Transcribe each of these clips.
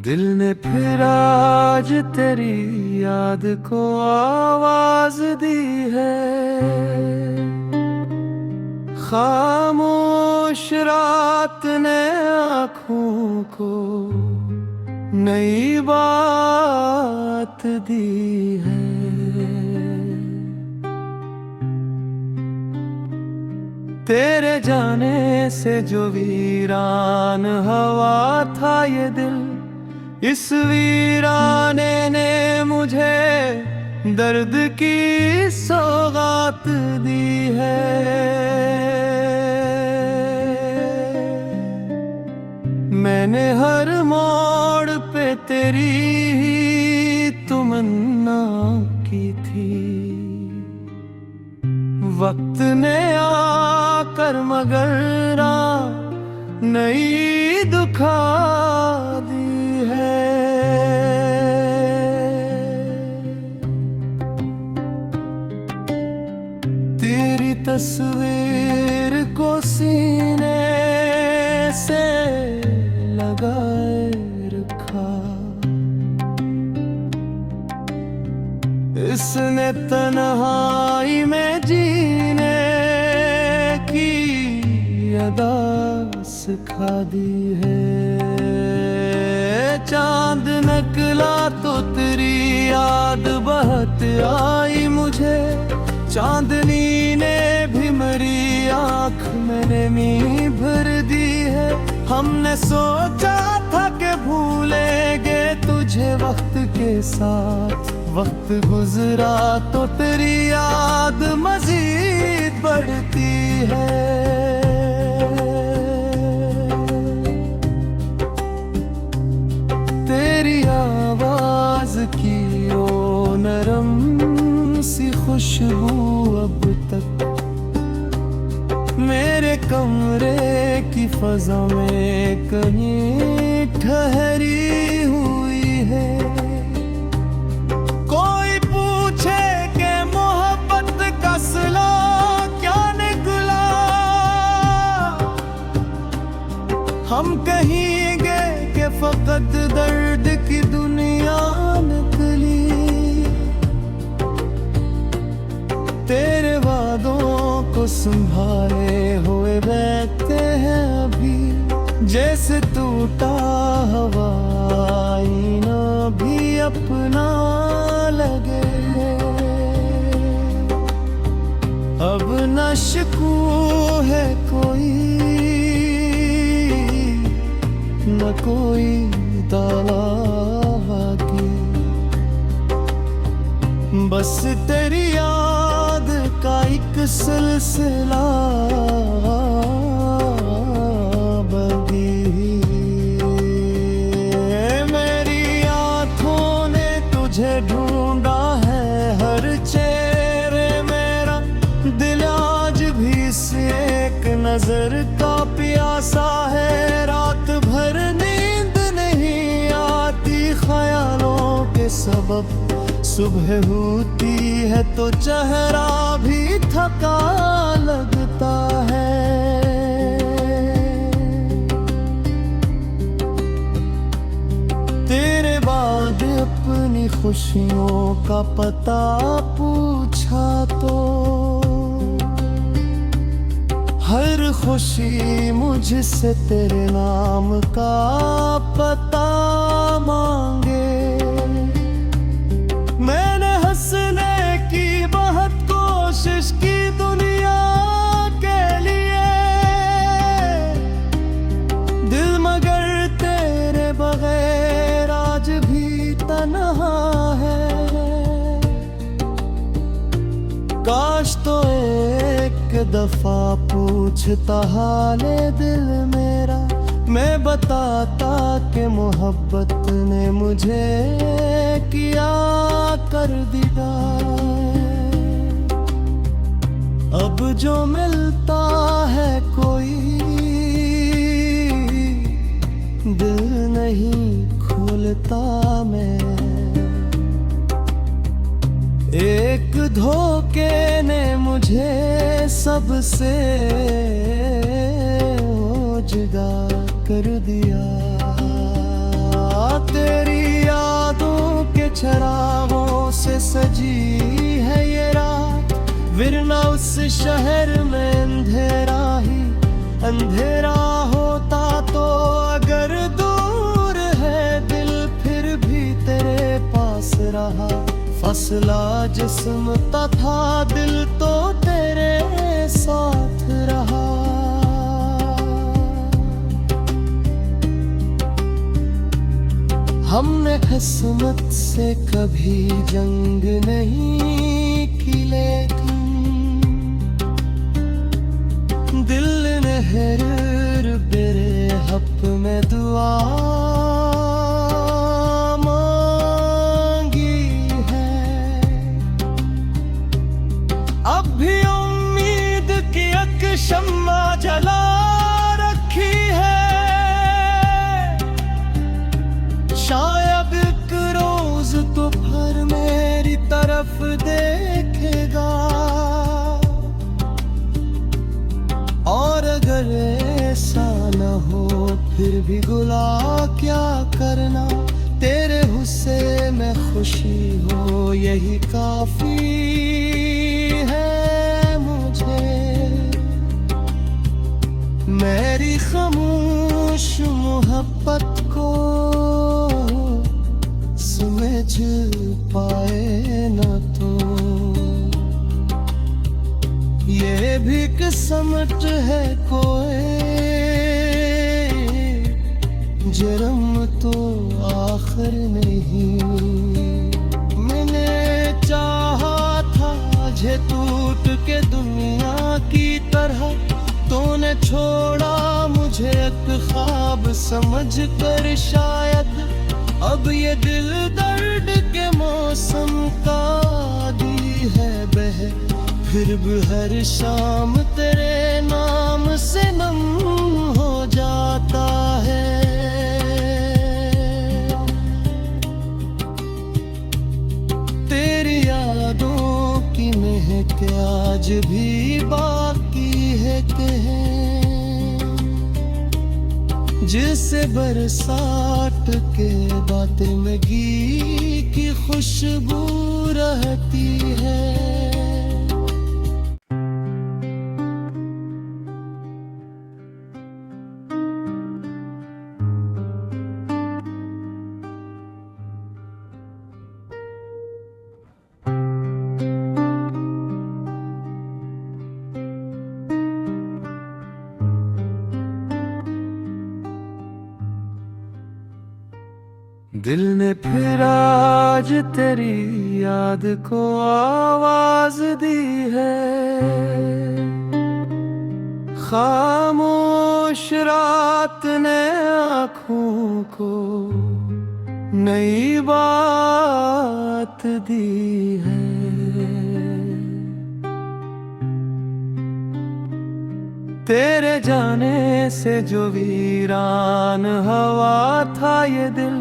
दिल ने फिर आज तेरी याद को आवाज दी है। खामोश रात ने आँखों को नई बात दी है। तेरे जाने से जो वीरान हवा था ये दिल, इस वीराने ने मुझे दर्द की सौगात दी है। मैंने हर मोड़ पे तेरी ही तमन्ना की थी। वक्त ने आकर मगर नई दुखा दी है। तेरी तस्वीर को सीने से लगाए रखा, इसने तन्हाई में जीने की अदा सिखा दी है। चांद निकला तो तेरी याद बहुत आई मुझे। चांदनी ने भी मेरी आँख में नमी भर दी है। हमने सोचा था कि भूलेंगे तुझे वक्त के साथ, वक्त गुजरा तो तेरी याद मजीद बढ़ती है। तेरी आवाज की ओ नरम सी खुशबू अब तक मेरे कमरे की फजा में कहीं ठहरी हुई है। कोई पूछे कि मोहब्बत का सिला क्या निकला, हम कहेंगे कि फकत दर्द की दुनिया निकली। तेरे वादों को संभाले हुए बैठते हैं अभी, जैसे टूटा हवाई ना भी अपना लगे। अब न शिकू है कोई, न कोई दावा की, बस तेरी याद का एक सिलसिला बगी। मेरी आँखों ने तुझे ढूंढा है हर चेहरे मेरा। दिल आज भी से एक नजर का प्यासा है। रात भर नींद नहीं आती ख्यालों के सबब, सुबह होती है तो चेहरा भी थका लगता है। तेरे बाद अपनी खुशियों का पता पूछा तो हर खुशी मुझसे तेरे नाम का पता मांगे। मैंने हंसने की बहुत कोशिश की दुनिया के लिए, दिल मगर तेरे बगैर आज भी तन्हा है। काश तो एक दफा पूछता हाले दिल मेरा, मैं बताता कि मोहब्बत ने मुझे किया कर दिया। अब जो मिलता है कोई दिल नहीं खोलता मैं। एक धोखे ने मुझे सबसे जुदा कर दिया। तेरी यादों के चरागों से सजी है ये रात, वरना उस शहर में अंधेरा ही अंधेरा होता। तो अगर दूर है दिल फिर भी तेरे पास रहा, फसला जिस्म तथा दिल तो तेरे साथ रहा। हमने किस्मत से कभी जंग नहीं की, लेकिन दिल ने हर बेरे हक में दुआ मांगी है। अब भी उम्मीद की एक शम्मा जला रखी है, शायद एक रोज तो फिर मेरी तरफ देखेगा। और अगर ऐसा न हो फिर भी गुला क्या करना, तेरे हुस्से में खुशी हो यही काफी है मुझे। मेरी खामोश मोहब्बत को समझ पाए न तो ये भी किस्मत है कोई, जन्म तो आखिर नहीं। मैंने चाहा था जे टूट के दुनिया की तरह, तूने छोड़ा मुझे एक ख्वाब समझ कर। शायद अब ये दिल दर्द के मौसम का आदी है बह, फिर भी हर शाम तेरे नाम से नम हो जाता है। तेरी यादों की महक आज भी बाकी है कहीं, जिसे बरसात के बातें में घी की खुशबू रहती है। दिल ने फिर आज तेरी याद को आवाज दी है, खामोश रात ने आँखों को नई बात दी है। तेरे जाने से जो वीरान हवा था ये दिल,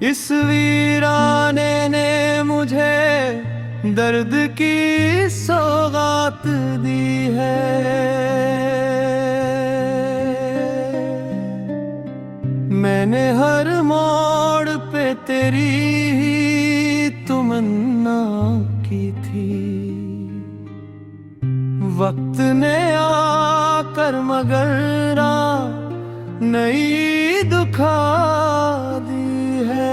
इस वीराने ने मुझे दर्द की सौगात दी है। मैंने हर मोड़ पे तेरी ही तमन्ना की थी, वक्त ने आकर मगर नई दुखा दी है।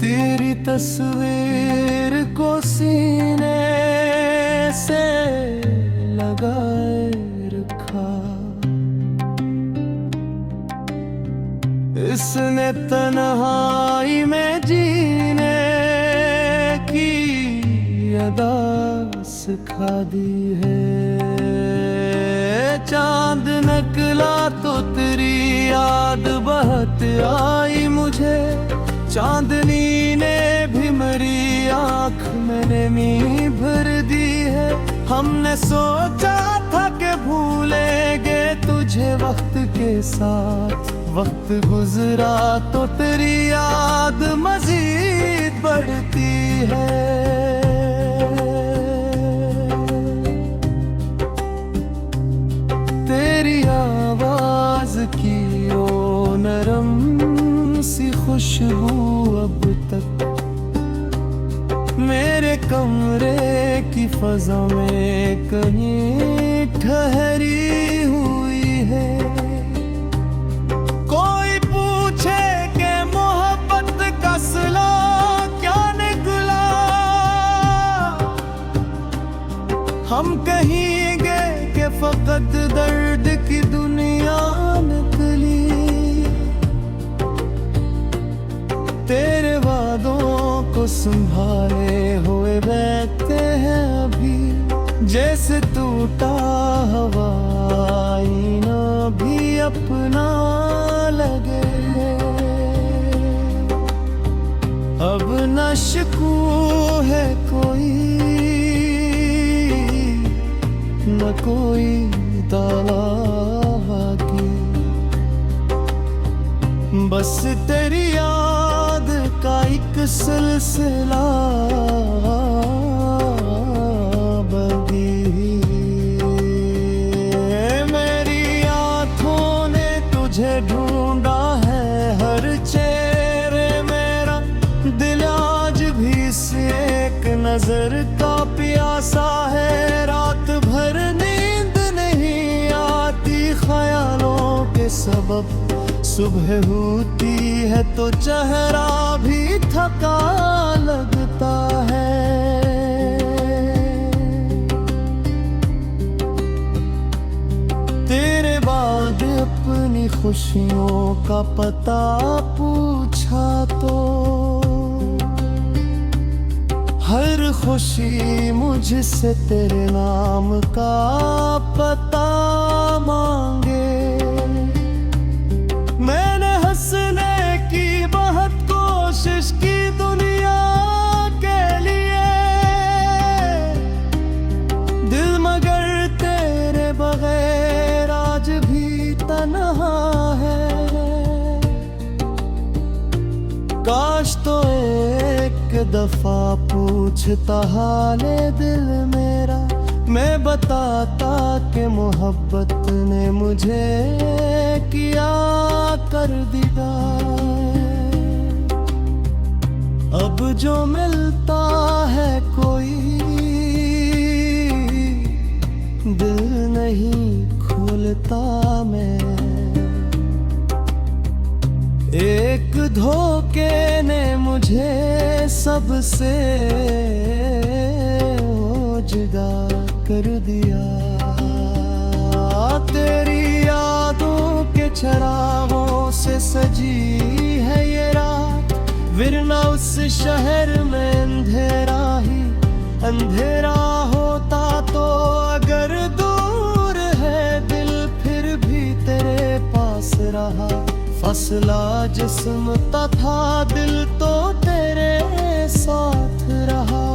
तेरी तस्वीर को सीने से लगाए रखा, इसने तन्हाई में जीने की अदा सिखा दी है। चांद निकला तो तेरी याद बहुत आई मुझे, चांदनी ने भी मेरी आँख में नमी भर दी है। हमने सोचा था कि भूलेंगे तुझे वक्त के साथ, वक्त गुजरा तो तेरी याद मजीद बढ़ती है। अब तक। मेरे कमरे की फजा में कहीं ठहरी हुई है। कोई पूछे कि मोहब्बत का सिला क्या निकला, हम कहेंगे कि फकत दर्द की दुनिया निकली। तेरे वादों को संभाले हुए बैठते हैं अभी, जैसे टूटा हवाई ना भी अपना लगे। अब न शिकू है कोई, न कोई दावा की, बस तेरी याद का एक सिलसिला बगी। मेरी आँखों ने तुझे ढूंढा है हर चेहरे मेरा, दिल आज भी एक नजर का प्यासा है। रात भर नींद नहीं आती ख्यालों के सबब, सुबह होती है तो चेहरा भी थका लगता है। तेरे बाद अपनी खुशियों का पता पूछा तो हर खुशी मुझसे तेरे नाम का पता मांगे। मैंने हंसने की बहुत कोशिश की दुनिया के लिए, दिल मगर तेरे बगैर आज भी तन्हा है। काश तो एक दफा पूछता हाले दिल मेरा, मैं बताता कि मोहब्बत ने मुझे किया कर दिया। अब जो मिलता है कोई दिल नहीं खोलता मैं। एक धोखे ने मुझे सबसे जुदा कर दिया। तेरी यादों के चरागों से सजी है ये रात, वरना उस शहर में अंधेरा ही अंधेरा होता। तो अगर दूर है दिल फिर भी तेरे पास रहा, फसला जिस्म तथा दिल तो तेरे साथ रहा।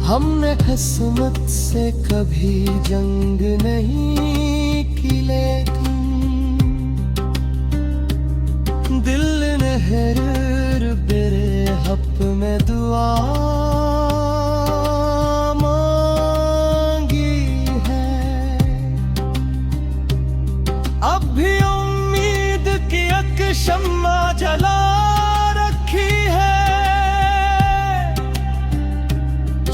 हमने किस्मत से कभी जंग नहीं की, लेकिन दिल ने हर बेरे हप में दुआ मांगी है। अब भी उम्मीद की एक शम्मा जला रखी है,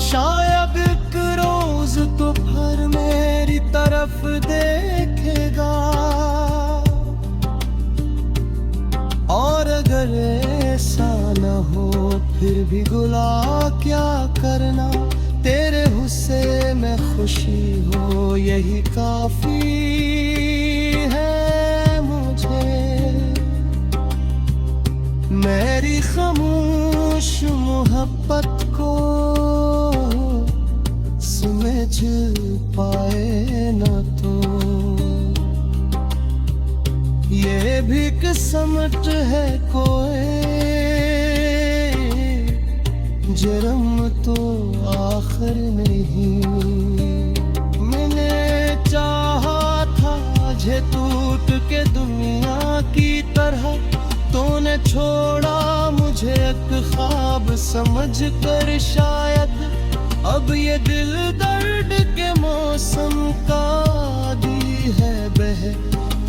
शायद एक रोज तो फिर मेरी तरफ देखेगा। और अगर ऐसा न हो फिर भी गुला क्या करना, तेरे हुस्से में खुशी हो यही काफी है मुझे। मेरी खामोश मोहब्बत को समझ पाए न तो ये भी किस्मत है कोई, जन्म तो आखिर नहीं। मैंने चाहा था जे टूट के दुनिया की तरह, तूने छोड़ा मुझे एक ख्वाब समझ कर। शायद अब ये दिल दर्द के मौसम का आदी है बह,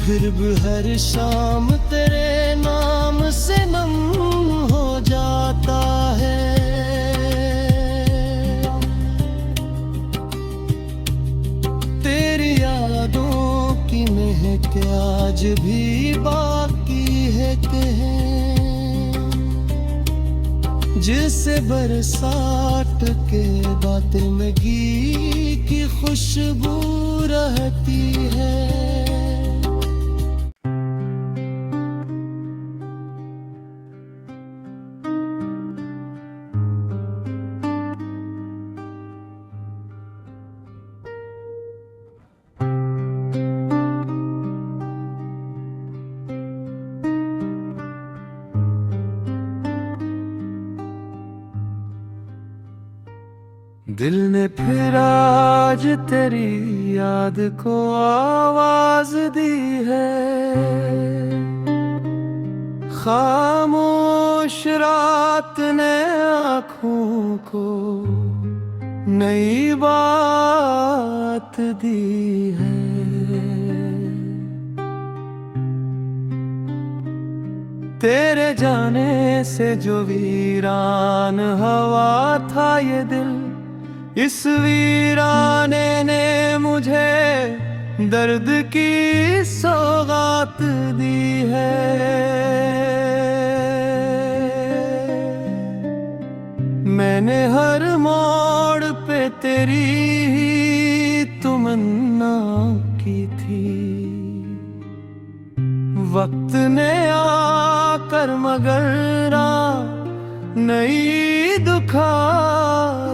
फिर भी हर शाम तेरे नाम से नम हो जाता है। तेरी यादों की महक आज भी बाकी है कहीं, जिसे बरसात के बाद में घी की खुशबू रहती है। दिल ने फिर आज तेरी याद को आवाज दी है। खामोश रात ने आँखों को नई बात दी है। तेरे जाने से जो वीरान हवा था ये दिल, इस वीराने ने मुझे दर्द की सौगात दी है। मैंने हर मोड़ पे तेरी ही तमन्ना की थी। वक्त ने आकर मगर नई दुखा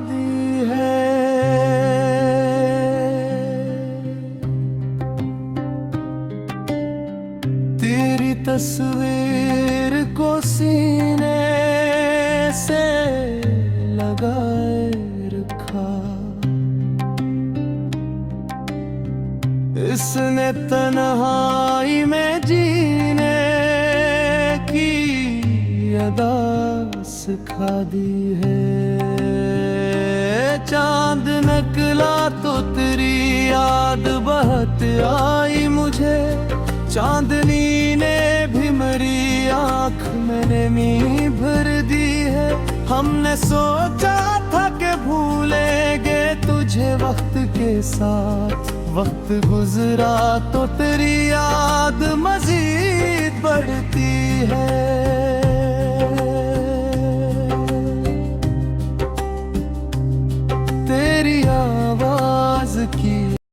दी है। तेरी तस्वीर को सीने से लगाए रखा, इसने तन्हाई में जीने की अदा सिखा दी है। चांद निकला तो तेरी याद बहुत आई मुझे, चांदनी ने भी मेरी आँख में नमी भर दी है। हमने सोचा था कि भूलेंगे तुझे वक्त के साथ, वक्त गुजरा तो तेरी याद मजीद बढ़ती है।